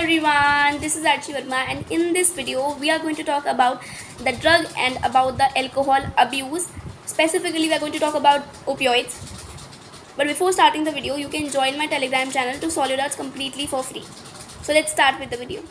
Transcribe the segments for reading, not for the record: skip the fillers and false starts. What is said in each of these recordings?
everyone, this is Archie Verma, and in this video we are going to talk about the drug and about the alcohol abuse. Specifically, we are going to talk about opioids. But before starting the video, you can join my Telegram channel to solve your doubts completely for free. So let's start with the video.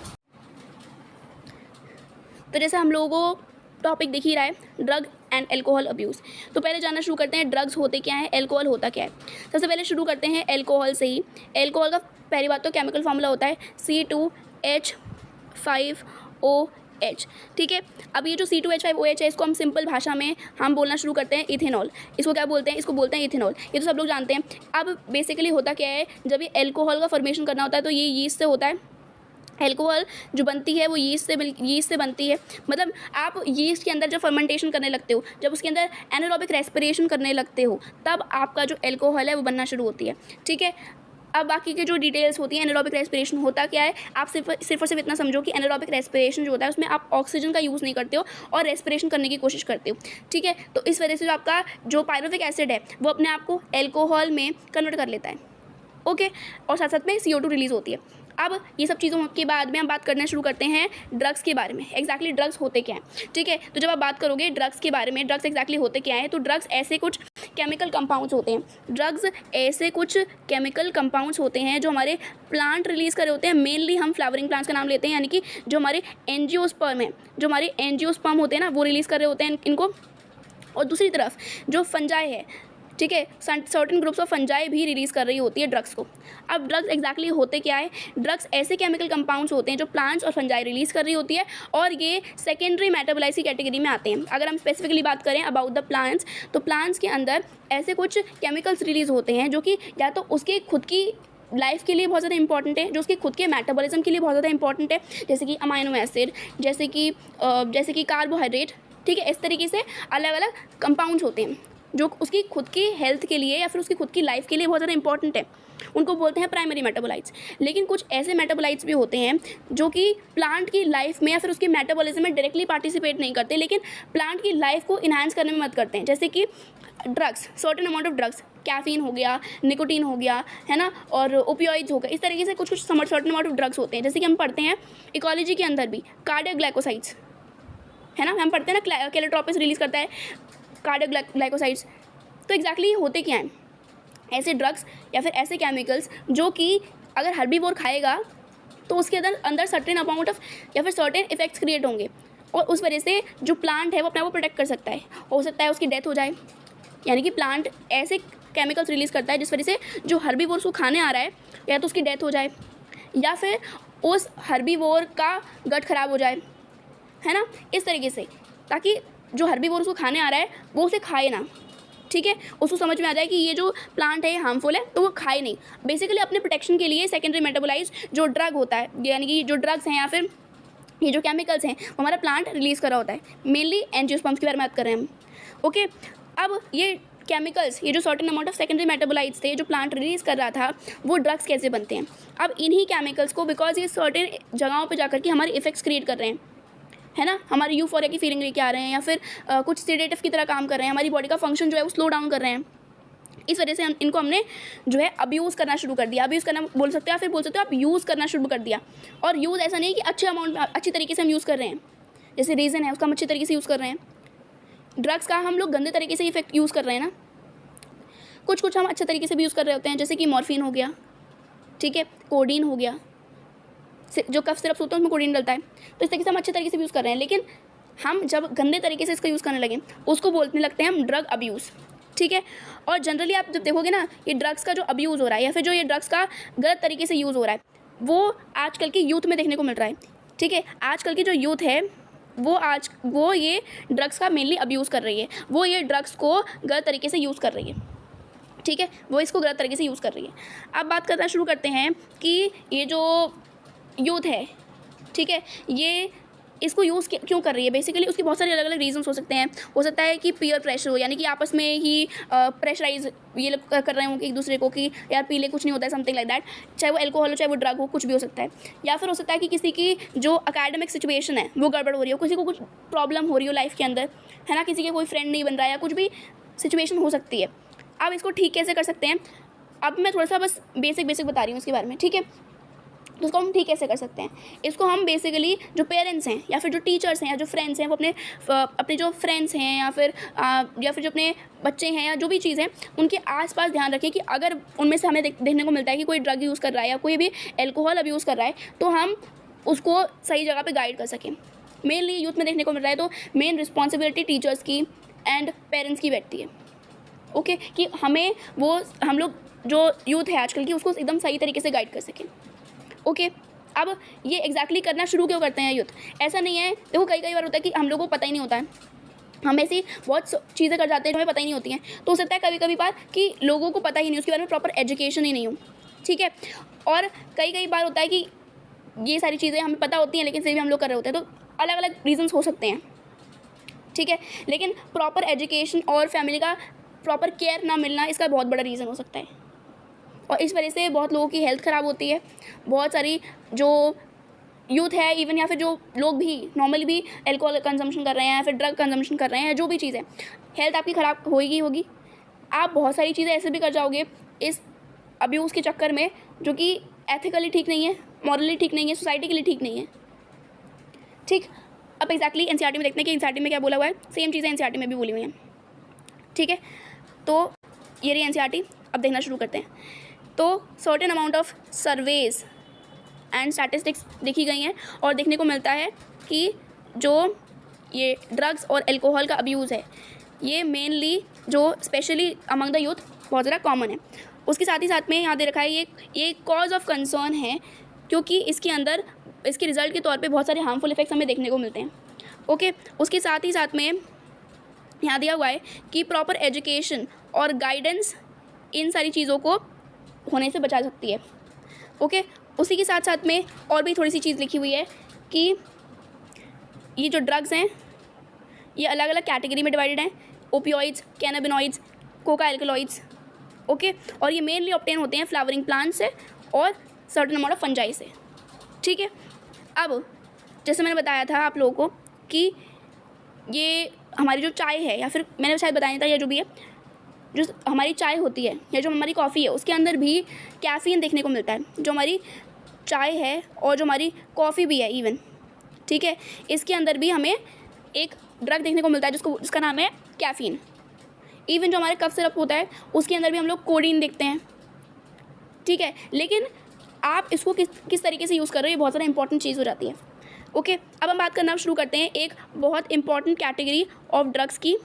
तो जैसे हम लोगों को topic दिख ही रहा है, drug and alcohol abuse. तो पहले जानना शुरू करते हैं ड्रग्स होते क्या हैं, एल्कोहल होता क्या है। सबसे पहले शुरू करते हैं एल्कोहल से ही। एल्कोहल का पहली बात तो केमिकल फार्मूला होता है C2H5OH। ठीक है, अब ये जो C2H5OH है, इसको हम सिंपल भाषा में हम बोलना शुरू करते हैं इथेनॉल। इसको क्या बोलते हैं? इसको बोलते हैं इथेनॉल। ये तो सब लोग जानते हैं। अब बेसिकली होता क्या है, जब ये एल्कोहल का फॉर्मेशन करना होता है तो ये यीस्ट से होता है। एल्कोहल जो बनती है वो यीस्ट से बनती है। मतलब आप यीस्ट के अंदर जब फर्मेंटेशन करने लगते हो, जब उसके अंदर एनारोबिक रेस्पिरेशन करने लगते हो, तब आपका जो एल्कोहल है वो बनना शुरू होती है। ठीक है, अब बाकी की जो डिटेल्स होती हैं, एनारोबिक रेस्पिरेशन होता क्या है, आप सिर्फ और सिर्फ इतना समझो कि एनारोबिक रेस्पिरेशन जो होता है उसमें आप ऑक्सीजन का यूज़ नहीं करते हो और रेस्पिरेशन करने की कोशिश करते हो। ठीक है, तो इस वजह से जो आपका जो पायरुविक एसिड है वो अपने आप को एल्कोहल में कन्वर्ट कर लेता है। ओके, और साथ साथ में CO2 रिलीज़ होती है। अब ये सब चीज़ों के बाद में हम बात करना शुरू करते हैं ड्रग्स के बारे में। एग्जैक्टली ड्रग्स होते क्या हैं। ठीक है, तो जब आप बात करोगे ड्रग्स के बारे में, ड्रग्स एग्जैक्टली होते क्या हैं, तो ड्रग्स ऐसे कुछ केमिकल कंपाउंड्स होते हैं। ड्रग्स ऐसे कुछ केमिकल कंपाउंड्स होते हैं जो हमारे प्लांट रिलीज़ कर रहे होते हैं। मेनली हम फ्लावरिंग प्लांट्स का नाम लेते हैं, यानी कि जो हमारे एंजियोस्पर्म है, जो हमारे एंजियोस्पर्म होते हैं ना, वो रिलीज़ कर रहे होते हैं इनको। और दूसरी तरफ जो फंजाई है, ठीक है, सर्टेन ग्रुप्स ऑफ फंजाई भी रिलीज़ कर रही होती है ड्रग्स को। अब ड्रग्स एग्जैक्टली होते क्या है? ड्रग्स ऐसे केमिकल कंपाउंड्स होते हैं जो प्लांट्स और फंजाई रिलीज़ कर रही होती है, और ये सेकेंडरी मेटाबोलाइट्स की कैटेगरी में आते हैं। अगर हम स्पेसिफिकली बात करें अबाउट द प्लांट्स, तो प्लांट्स के अंदर ऐसे कुछ केमिकल्स रिलीज़ होते हैं जो कि या तो उसकी खुद की लाइफ के लिए बहुत ज़्यादा इंपॉर्टेंट है, जो उसके खुद के मेटाबॉलिज्म के लिए बहुत ज़्यादा इंपॉर्टेंट है, जैसे कि अमाइनो एसिड, जैसे कि कार्बोहाइड्रेट। ठीक है, इस तरीके से अलग अलग कंपाउंड्स होते हैं जो उसकी खुद की हेल्थ के लिए या फिर उसकी खुद की लाइफ के लिए बहुत ज़्यादा इंपॉर्टेंट है। उनको बोलते हैं प्राइमरी मेटाबोलाइट्स। लेकिन कुछ ऐसे मेटाबोलाइट्स भी होते हैं जो कि प्लांट की लाइफ में या फिर उसके मेटाबॉलिज्म में डायरेक्टली पार्टिसिपेट नहीं करते, लेकिन प्लांट की लाइफ को इन्हांस करने में मदद करते हैं। जैसे कि drugs, certain amount of drugs, caffeine हो गया, निकोटीन हो गया, है ना, और ओपियोइड्स हो गए। इस तरीके से कुछ सर्टेन अमाउंट ऑफ ड्रग्स होते हैं। जैसे कि हम पढ़ते हैं इकोलॉजी के अंदर भी कार्डियक ग्लाइकोसाइड्स, है ना, हम पढ़ते हैं ना, कैलोट्रोपिस रिलीज़ करता है कार्डियक ग्लाइकोसाइड्स। तो एग्जैक्टली होते क्या हैं ऐसे ड्रग्स या फिर ऐसे केमिकल्स जो कि अगर हर्बीवोर खाएगा तो उसके अंदर सर्टेन अमाउंट ऑफ या फिर सर्टेन इफेक्ट्स क्रिएट होंगे, और उस वजह से जो प्लांट है वो अपने आप को प्रोटेक्ट कर सकता है। हो सकता है उसकी डेथ हो जाए, यानी कि प्लांट ऐसे केमिकल्स रिलीज़ करता है जिस वजह से जो हर्बीवोर उसको खाने आ रहा है या तो उसकी डेथ हो जाए या फिर उस हर्बीवोर का गट खराब हो जाए, है ना, इस तरीके से, ताकि जो हर्बीवोर उसको खाने आ रहा है वो उसे खाए ना। ठीक है, उसको समझ में आ जाए कि ये जो प्लांट है हार्मफुल है, तो वो खाए नहीं। बेसिकली अपने प्रोटेक्शन के लिए सेकेंडरी मेटाबोलाइज जो ड्रग होता है, यानी कि जो ड्रग्स हैं या फिर ये जो केमिकल्स हैं वो हमारा प्लांट रिलीज़ कर रहा होता है। मेनली एंजियोस्पर्म्स के बारे में बात कर रहे हैं हम। ओके, अब ये केमिकल्स, ये जो certain amount of secondary metabolites थे जो प्लांट रिलीज़ कर रहा था, वो ड्रग्स कैसे बनते हैं? अब इन्हीं केमिकल्स को, बिकॉज ये सर्टेन जगहों पर जाकर के हमारे इफेक्ट्स क्रिएट कर रहे हैं, है ना, हमारी यूफोरिया की फीलिंग लेके आ रहे हैं या फिर कुछ सेडेटिव की तरह काम कर रहे हैं, हमारी बॉडी का फंक्शन जो है वो स्लो डाउन कर रहे हैं। इस वजह से इनको हमने जो है अब्यूज़ करना शुरू कर दिया। अब्यूज़ करना बोल सकते हो या फिर बोल सकते हो आप यूज़ करना शुरू कर दिया। और यूज़ ऐसा नहीं है कि अच्छे अमाउंट में, अच्छी तरीके से हम यूज़ कर रहे हैं, जैसे रीज़न है उसका हम अच्छी तरीके से यूज़ कर रहे हैं। ड्रग्स का हम लोग गंदे तरीके से इफेक्ट यूज़ कर रहे हैं ना, कुछ हम अच्छे तरीके से भी यूज़ कर रहे होते हैं, जैसे कि मॉर्फिन हो गया, ठीक है, कोडीन हो गया, जो कफ सिरप्स होते हैं उसमें कोडीन डलता है। तो इस तरीके से हम अच्छे तरीके से यूज़ कर रहे हैं, लेकिन हम जब गंदे तरीके से इसका यूज़ करने लगे उसको बोलने लगते हैं हम ड्रग अब्यूज़। ठीक है, और जनरली आप जब देखोगे ना, ये ड्रग्स का जो अब्यूज़ हो रहा है या फिर जो ये ड्रग्स का गलत तरीके से यूज़ हो रहा है, वो आजकल की यूथ में देखने को मिल रहा है। ठीक है, आजकल की जो यूथ है वो ये ड्रग्स का मेनली अब्यूज़ कर रही है, वो ये ड्रग्स को गलत तरीके से यूज़ कर रही है। ठीक है, वो इसको गलत तरीके से यूज़ कर रही है। अब बात करना शुरू करते हैं कि ये जो यूथ है, ठीक है, ये इसको यूज़ क्यों कर रही है। बेसिकली उसके बहुत सारे अलग अलग रीजंस हो सकते हैं। हो सकता है कि पीयर प्रेशर हो, यानी कि आपस में ही प्रेशराइज ये लोग कर रहे हो कि एक दूसरे को कि यार पी ले, कुछ नहीं होता है, समथिंग लाइक दैट। चाहे वो एल्कोहल हो, चाहे वो ड्रग हो, कुछ भी हो सकता है। या फिर हो सकता है कि किसी की जो अकेडमिक सिचुएशन है वो गड़बड़ हो रही हो, किसी को कुछ प्रॉब्लम हो रही हो लाइफ के अंदर, है ना, किसी के कोई फ्रेंड नहीं बन रहा है, या कुछ भी सिचुएशन हो सकती है। अब इसको ठीक कैसे कर सकते हैं, अब मैं थोड़ा सा बस बेसिक बता रही हूँ इसके बारे में। ठीक है, तो उसको हम ठीक कैसे कर सकते हैं? इसको हम बेसिकली जो पेरेंट्स हैं या फिर जो टीचर्स हैं या जो फ्रेंड्स हैं, वो अपने जो फ्रेंड्स हैं या फिर जो अपने बच्चे हैं या जो भी चीज़ हैं, उनके आसपास ध्यान रखें कि अगर उनमें से हमें देखने को मिलता है कि कोई ड्रग यूज़ कर रहा है या कोई भी एल्कोहल अब्यूज़ कर रहा है, तो हम उसको सही जगह पे गाइड कर सकें। मेनली यूथ में देखने को मिल रहा है, तो मेन रिस्पॉन्सिबिलिटी टीचर्स की एंड पेरेंट्स की बैठती है। ओके, कि हम लोग जो यूथ है आजकल की, उसको एकदम सही तरीके से गाइड कर सकें। ओके, अब ये एग्जैक्टली करना शुरू क्यों करते हैं यूथ? ऐसा नहीं है, देखो कई बार होता है कि हम लोगों को पता ही नहीं होता है, हम ऐसी बहुत चीज़ें कर जाते हैं जो हमें पता ही नहीं होती हैं। तो हो सकता है कभी बार कि लोगों को पता ही नहीं, उसके बारे में प्रॉपर एजुकेशन ही नहीं हो, ठीक है। और कई बार होता है कि ये सारी चीज़ें हमें पता होती हैं लेकिन फिर भी हम लोग कर रहे होते हैं, तो अलग अलग रीजंस हो सकते हैं, ठीक है। लेकिन प्रॉपर एजुकेशन और फैमिली का प्रॉपर केयर ना मिलना इसका बहुत बड़ा रीज़न हो सकता है, और इस वजह से बहुत लोगों की हेल्थ ख़राब होती है। बहुत सारी जो यूथ है इवन, या फिर जो लोग भी नॉर्मली भी एल्कोहल कंजम्पशन कर रहे हैं या फिर ड्रग कंजम्पशन कर रहे हैं, जो भी चीज़ है, हेल्थ आपकी ख़राब होगी। आप बहुत सारी चीज़ें ऐसे भी कर जाओगे इस अब्यूज़ के चक्कर में, जो कि एथिकली ठीक नहीं है, मॉरली ठीक नहीं है, सोसाइटी के लिए ठीक नहीं है, ठीक। अब एग्जैक्टली एनसीईआरटी में देखते हैं कि एनसीईआरटी में क्या बोला हुआ है। सेम चीज़ें एनसीईआरटी में भी बोली हुई हैं, ठीक है। तो ये रही एनसीईआरटी, अब देखना शुरू करते हैं। तो certain amount of surveys and statistics देखी गई हैं, और देखने को मिलता है कि जो ये ड्रग्स और एल्कोहल का अब्यूज़ है, ये मेनली जो स्पेशली अमंग द यूथ बहुत ज़्यादा कॉमन है। उसके साथ ही साथ में यहाँ दे रखा है ये कॉज ऑफ कंसर्न है, क्योंकि इसके अंदर इसके रिज़ल्ट के तौर पे बहुत सारे हार्मफुल इफेक्ट्स हमें देखने को मिलते हैं। ओके, उसके साथ ही साथ में यहाँ दिया हुआ है कि प्रॉपर एजुकेशन और गाइडेंस इन सारी चीज़ों को होने से बचा सकती है। ओके, उसी के साथ साथ में और भी थोड़ी सी चीज़ लिखी हुई है कि ये जो ड्रग्स हैं ये अलग अलग कैटेगरी में डिवाइडेड हैं: opioids, cannabinoids, Coca alkaloids. Okay, और ये मेनली ऑब्टेन होते हैं फ्लावरिंग प्लांट से और सर्टेन अमाउंट ऑफ फंजाई से, ठीक है। अब जैसे मैंने बताया था आप लोगों को कि ये हमारी जो चाय है, या फिर मैंने शायद बताया था, या जो भी है, जो हमारी चाय होती है या जो हमारी कॉफ़ी है, उसके अंदर भी कैफ़ीन देखने को मिलता है। जो हमारी चाय है और जो हमारी कॉफ़ी भी है इवन, ठीक है, इसके अंदर भी हमें एक ड्रग देखने को मिलता है जिसका नाम है कैफ़ीन। इवन जो हमारे कफ सिरप होता है उसके अंदर भी हम लोग कोडीन देखते हैं, ठीक है। लेकिन आप इसको किस तरीके से यूज़ कर रहे हो, ये बहुत ज़्यादा इंपॉर्टेंट चीज़ हो जाती है। ओके, अब हम बात करना शुरू करते हैं एक बहुत इंपॉर्टेंट कैटेगरी ऑफ ड्रग्स की,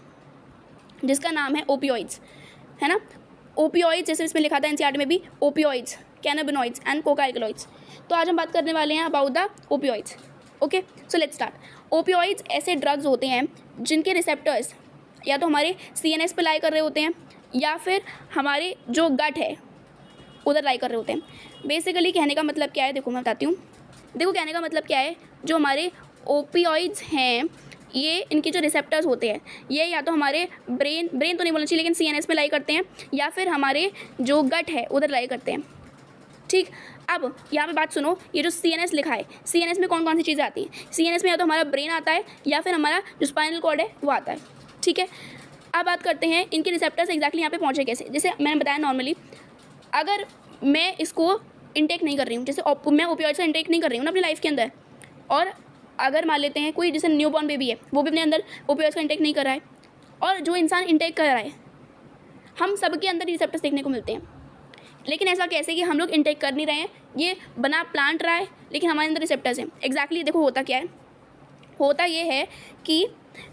जिसका नाम है ओपियोइड्स, है ना। ओपियोइड्स जैसे इसमें लिखा था एनसीईआरटी में भी, opioids, cannabinoids and Coca alkaloids. तो आज हम बात करने वाले हैं about the opioids. Okay, so let's start. Opioids ऐसे ड्रग्स होते हैं जिनके रिसेप्टर्स या तो हमारे सीएनएस पे लाई कर रहे होते हैं, या फिर हमारे जो गट है उधर लाई कर रहे होते हैं। बेसिकली कहने का मतलब क्या है, देखो मैं बताती हूँ। देखो कहने का मतलब क्या है, जो हमारे ओपियोइड्स हैं ये इनके जो रिसेप्टर्स होते हैं ये या तो हमारे ब्रेन तो नहीं बोलना चाहिए, लेकिन सीएनएस में लाई करते हैं, या फिर हमारे जो गट है उधर लाई करते हैं, ठीक। अब यहाँ पे बात सुनो, ये जो सीएनएस लिखा है, सीएनएस में कौन कौन सी चीज़ें आती हैं? सीएनएस में या तो हमारा ब्रेन आता है या फिर हमारा जो स्पाइनल कॉर्ड है वो आता है, ठीक है। अब बात करते हैं इनके रिसेप्टर्स एग्जैक्टली यहाँ पे पहुँचे कैसे। जैसे मैंने बताया, नॉर्मली अगर मैं इसको इंटेक नहीं कर रही हूँ, जैसे मैं ओपियोइड से इंटेक नहीं कर रही हूँ ना अपनी लाइफ के अंदर, और अगर मान लेते हैं कोई जैसे न्यूबॉर्न बेबी है, वो भी अपने अंदर ओपियोइड्स का इंटेक नहीं कर रहा है, और जो इंसान इंटेक कर रहा है, हम सबके अंदर रिसेप्टर्स देखने को मिलते हैं। लेकिन ऐसा कैसे कि हम लोग इंटेक कर नहीं रहे हैं, ये बना प्लांट रहा है लेकिन हमारे अंदर रिसेप्टर्स हैं। एग्जैक्टली देखो होता क्या है, होता ये है कि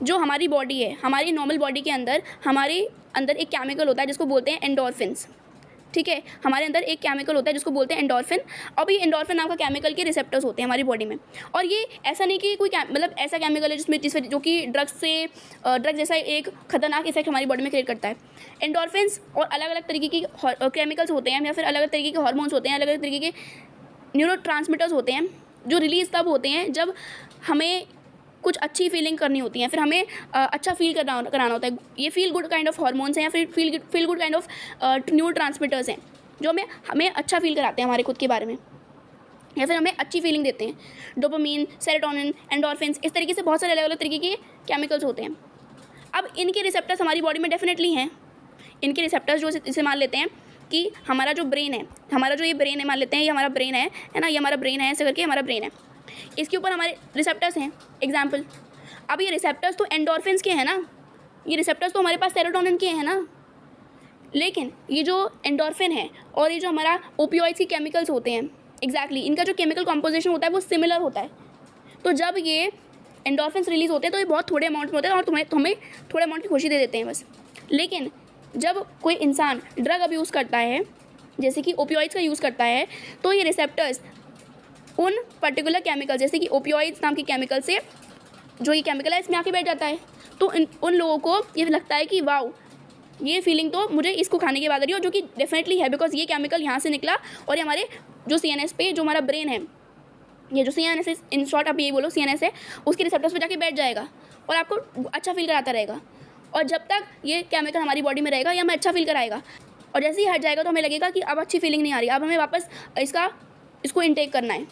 जो हमारी बॉडी है, हमारी नॉर्मल बॉडी के अंदर हमारे अंदर एक केमिकल होता है जिसको बोलते हैं एंडोर्फिन्स, ठीक है। हमारे अंदर एक केमिकल होता है जिसको बोलते हैं एंडोर्फिन। अब ये एंडोर्फिन नाम का केमिकल के रिसेप्टर्स होते हैं हमारी बॉडी में, और ये ऐसा नहीं कि कोई मतलब ऐसा केमिकल है जो कि ड्रग जैसा एक खतरनाक इफेक्ट हमारी बॉडी में क्रिएट करता है। एंडोर्फिन्स और अलग अलग तरीके की केमिकल्स होते हैं, या फिर अलग अलग तरीके के हार्मोन्स होते हैं, अलग अलग तरीके के न्यूरोट्रांसमीटर्स होते हैं, जो रिलीज़ तब होते हैं जब हमें कुछ अच्छी फीलिंग करनी होती है, फिर हमें अच्छा फील कराना होता है। ये feel good kind of hormones हैं, या फिर feel good kind of neurotransmitters हैं, जो हमें अच्छा फील कराते हैं हमारे खुद के बारे में, या फिर हमें अच्छी फीलिंग देते हैं। डोपामीन, सेरोटोनिन, एंडोर्फिन्स, इस तरीके से बहुत सारे अलग अलग तरीके के केमिकल्स होते हैं। अब इनके रिसेप्टर्स हमारी बॉडी में डेफिनेटली हैं। इनके रिसेप्टर्स जो इसे मान लेते हैं कि हमारा जो ब्रेन है, हमारा जो ये ब्रेन है, मान लेते हैं ये हमारा ब्रेन है ना, ये हमारा ब्रेन है, ऐसे करके हमारा ब्रेन है, इसके ऊपर हमारे रिसेप्टर्स हैं एग्जाम्पल। अब ये रिसेप्टर्स तो एंडोर्फिन्स के हैं ना, ये रिसेप्टर्स तो हमारे पास सेरोटोनिन के हैं ना, लेकिन ये जो एंडोर्फिन है और ये जो हमारा ओपियोइड्स के केमिकल्स होते हैं एग्जैक्टली इनका जो केमिकल कॉम्पोजिशन होता है वो सिमिलर होता है। तो जब ये एंडोर्फिन्स रिलीज होते हैं तो ये बहुत थोड़े अमाउंट में होते हैं और हमें थोड़े अमाउंट की खुशी दे देते हैं बस। लेकिन जब कोई इंसान ड्रग अब्यूज़ करता है, जैसे कि ओपियोइड्स का यूज़ करता है, तो ये रिसेप्टर्स उन पर्टिकुलर केमिकल जैसे कि ओपियोइड्स नाम के केमिकल से जो ये केमिकल है इसमें आके बैठ जाता है। तो उन लोगों को ये लगता है कि वाओ, ये फीलिंग तो मुझे इसको खाने के बाद आ रही हो, जो कि डेफिनेटली है, बिकॉज ये केमिकल यहाँ से निकला और ये हमारे जो CNS पे जो हमारा ब्रेन है, ये जो CNS है, इन शॉर्ट आप ये बोलो CNS है, उसके रिसेप्टर्स पे जाके बैठ जाएगा और आपको अच्छा फील कराता रहेगा। और जब तक ये केमिकल हमारी बॉडी में रहेगा ये हमें अच्छा फील कराएगा, और जैसे ही हट जाएगा तो हमें लगेगा कि अब अच्छी फीलिंग नहीं आ रही, अब हमें वापस इसको इनटेक करना है,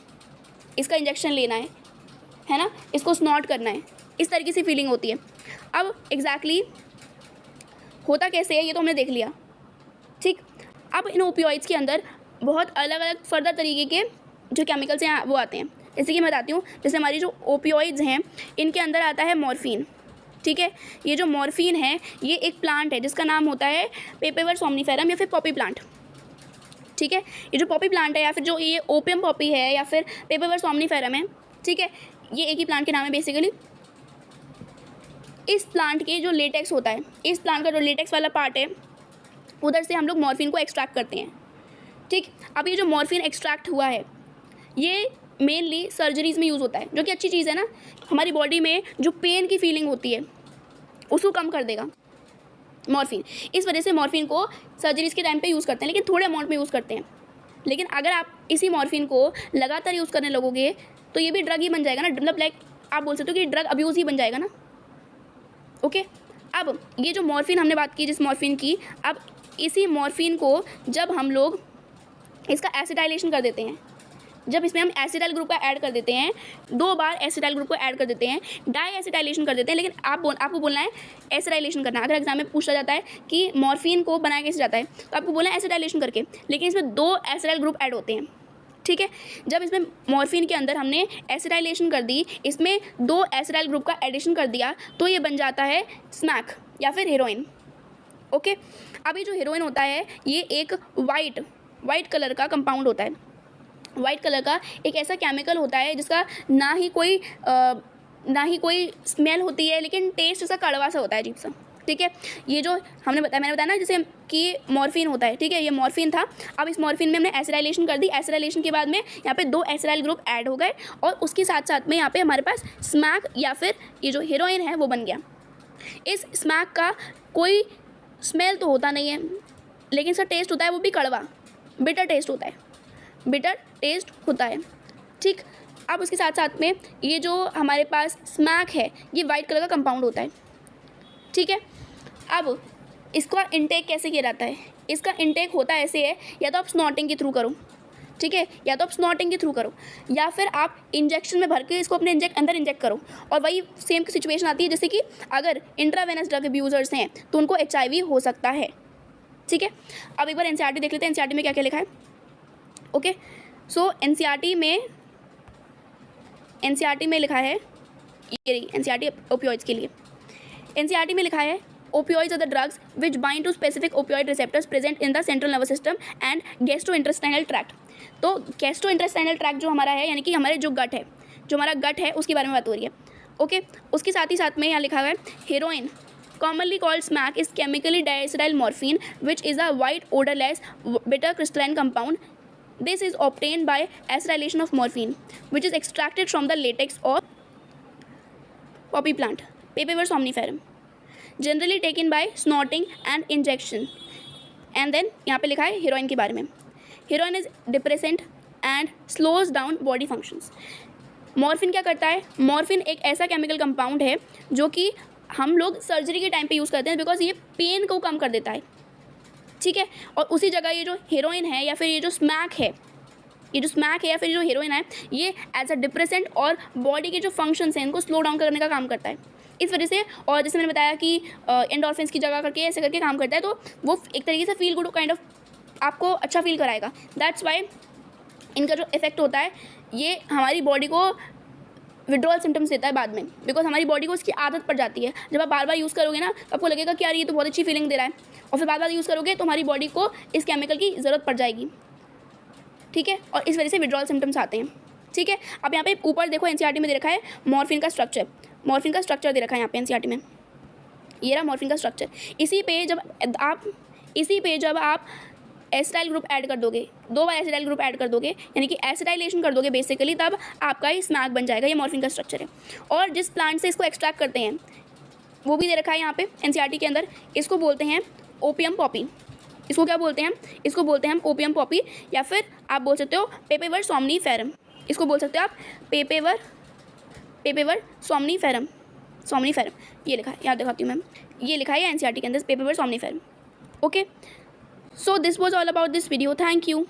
इसका इंजेक्शन लेना है ना, इसको स्नॉट करना है, इस तरीके से फीलिंग होती है। अब एग्जैक्टली होता कैसे है ये तो हमने देख लिया, ठीक। अब इन ओपियोइड्स के अंदर बहुत अलग अलग फर्दर तरीके के जो केमिकल्स हैं वो आते हैं। जैसे कि मैं बताती हूँ, जैसे हमारी जो ओपियोइड्स हैं इनके अंदर आता है मॉर्फिन, ठीक है। ये जो मॉर्फिन है ये एक प्लांट है जिसका नाम होता है पेपेवर सोमनीफेरम या फिर पॉपी प्लांट, ठीक है। ये जो पॉपी प्लांट है या फिर जो ये ओपियम पॉपी है या फिर पेपेवर सोमनीफेरम है, ठीक है, ये एक ही प्लांट के नाम है बेसिकली। इस प्लांट के जो लेटेक्स होता है, इस प्लांट का जो लेटेक्स वाला पार्ट है उधर से हम लोग मॉर्फिन को एक्सट्रैक्ट करते हैं, ठीक। अब ये जो मॉर्फिन एक्सट्रैक्ट हुआ है ये मेनली सर्जरीज़ में यूज़ होता है, जो कि अच्छी चीज़ है ना, हमारी बॉडी में जो पेन की फीलिंग होती है उसको कम कर देगा मॉर्फिन। इस वजह से मॉर्फिन को सर्जरीज़ के टाइम पे यूज़ करते हैं, लेकिन थोड़े अमाउंट में यूज़ करते हैं। लेकिन अगर आप इसी मॉर्फिन को लगातार यूज़ करने लगोगे तो ये भी ड्रग ही बन जाएगा ना, मतलब लाइक आप बोल सकते हो कि ड्रग अब्यूज़ ही बन जाएगा ना, ओके। अब ये जो मॉर्फिन हमने बात की जिस मॉर्फिन की, अब इसी मॉर्फिन को जब हम लोग इसका एसिटाइलेशन कर देते हैं, जब इसमें हम एसिटाइल ग्रुप का ऐड कर देते हैं, 2 बार एसिटाइल ग्रुप को ऐड कर देते हैं, डाई एसिटाइलेशन कर देते हैं, लेकिन आपको बोलना है एसिटाइलेशन करना। अगर एग्जाम में पूछा जाता है कि मॉर्फिन को बनाया कैसे जाता है तो आपको बोलना है एसिटाइलेशन करके, लेकिन इसमें 2 एसिटाइल ग्रुप ऐड होते हैं, ठीक है। जब इसमें मॉर्फिन के अंदर हमने एसिटाइलेशन कर दी, इसमें 2 एसिटाइल ग्रुप का एडिशन कर दिया, तो ये बन जाता है स्मैक या फिर हीरोइन, ओके। अब ये जो हीरोइन होता है ये एक वाइट कलर का कंपाउंड होता है। वाइट कलर का एक ऐसा केमिकल होता है जिसका ना ही कोई स्मेल होती है, लेकिन टेस्ट ऐसा कड़वा सा होता है, अजीब सा, ठीक है। ये जो मैंने बताया ना जैसे कि मॉर्फिन होता है, ठीक है, ये मॉर्फिन था। अब इस मॉर्फिन में हमने एसिटाइलेशन कर दी, एसिटाइलेशन के बाद में यहाँ पे 2 एसिटाइल ग्रुप ऐड हो गए और उसके साथ साथ में यहाँ पे हमारे पास स्मैक या फिर ये जो हीरोइन है वो बन गया। इस स्मैक का कोई स्मेल तो होता नहीं है, लेकिन इसका टेस्ट होता है वो भी कड़वा, बिटर टेस्ट होता है, ठीक। अब उसके साथ साथ में ये जो हमारे पास स्मैक है ये वाइट कलर का कंपाउंड होता है, ठीक है। अब इसका इंटेक कैसे किया जाता है? इसका इंटेक होता ऐसे है, या तो आप स्नॉटिंग के थ्रू करो, ठीक है, या तो आप स्नॉटिंग के थ्रू करो, या फिर आप इंजेक्शन में भर के इसको अपने अंदर इंजेक्ट करो। और वही सेम सिचुएशन आती है जैसे कि अगर इंट्रावेनस ड्रग अब्यूज़र्स हैं तो उनको HIV हो सकता है, ठीक है। अब एक बार NCERT देख लेते हैं, NCERT में क्या क्या लिखा है, ओके। सो NCERT में लिखा है, ये NCERT ओपियोइड्स के लिए NCERT में लिखा है opioids are the drugs which bind to specific opioid receptors present in the central nervous system and gastrointestinal tract। तो gastrointestinal tract जो हमारा है, यानी कि हमारे जो गट है, जो हमारा गट है उसके बारे में बात हो रही है, ओके। उसके साथ ही साथ में यहाँ लिखा हुआ है heroin commonly called smack is chemically diacetyl morphine which is a white odorless bitter crystalline compound. This is obtained by acetylation of morphine which is extracted from the latex of poppy plant Papaver somniferum, generally taken by snorting and injection। And then यहाँ पे लिखा है heroin के बारे में, heroin is depressant and slows down body functions. Morphine क्या करता है? मॉर्फिन एक ऐसा केमिकल कंपाउंड है जो कि हम लोग सर्जरी के टाइम पे यूज़ करते हैं बिकॉज ये पेन को कम कर देता है, ठीक है। और उसी जगह ये जो हेरोइन है या फिर ये जो स्मैक है या फिर जो हेरोइन है ये एज अ डिप्रेसेंट और बॉडी के जो फंक्शंस हैं इनको स्लो डाउन करने का काम करता है, इस वजह से। और जैसे मैंने बताया कि एंडोर्फिन्स की जगह करके ऐसे करके काम करता है, तो वो एक तरीके से फील गुड काइंड ऑफ आपको अच्छा फील कराएगा। दैट्स वाई इनका जो इफेक्ट होता है ये हमारी बॉडी को विड्रॉल सिम्टम्स देता है बाद में, बिकॉज हमारी बॉडी को इसकी आदत पड़ जाती है। जब आप बार बार यूज़ करोगे ना तो आपको लगेगा कि यार ये तो बहुत अच्छी फीलिंग दे रहा है, और फिर बार बार यूज़ करोगे तो हमारी बॉडी को इस केमिकल की ज़रूरत पड़ जाएगी, ठीक है, और इस वजह से विड्रॉल सिम्टम्स आते हैं, ठीक है। अब यहाँ पे ऊपर देखो एनसीईआरटी में दे रखा है मॉर्फिन का स्ट्रक्चर, मॉर्फिन का स्ट्रक्चर दे रखा है यहाँ पे एनसीईआरटी में, ये रहा मॉर्फिन का स्ट्रक्चर। इसी पे जब आप एसिटाइल ग्रुप ऐड कर दोगे, 2 बार एसिटाइल ग्रुप ऐड कर दोगे, यानी कि एसिटाइलेशन कर दोगे बेसिकली, तब आपका ही स्मैक बन जाएगा। ये मॉर्फिन का स्ट्रक्चर है। और जिस प्लांट से इसको एक्सट्रैक्ट करते हैं वो भी दे रखा है यहाँ पे एनसीईआरटी के अंदर। इसको बोलते हैं ओपियम पॉपी। इसको क्या बोलते हैं? इसको बोलते हैं ओपियम पॉपी, या फिर आप बोल सकते हो पेपेवर सोमनीफेरम। इसको बोल सकते हो आप पेपेवर सोमनीफेरम, ये लिखा है, याद दिखाती हूँ मैम, ये लिखा है एनसीईआरटी के अंदर पेपेवर somniferum. Okay, so this was all about this video. Thank you.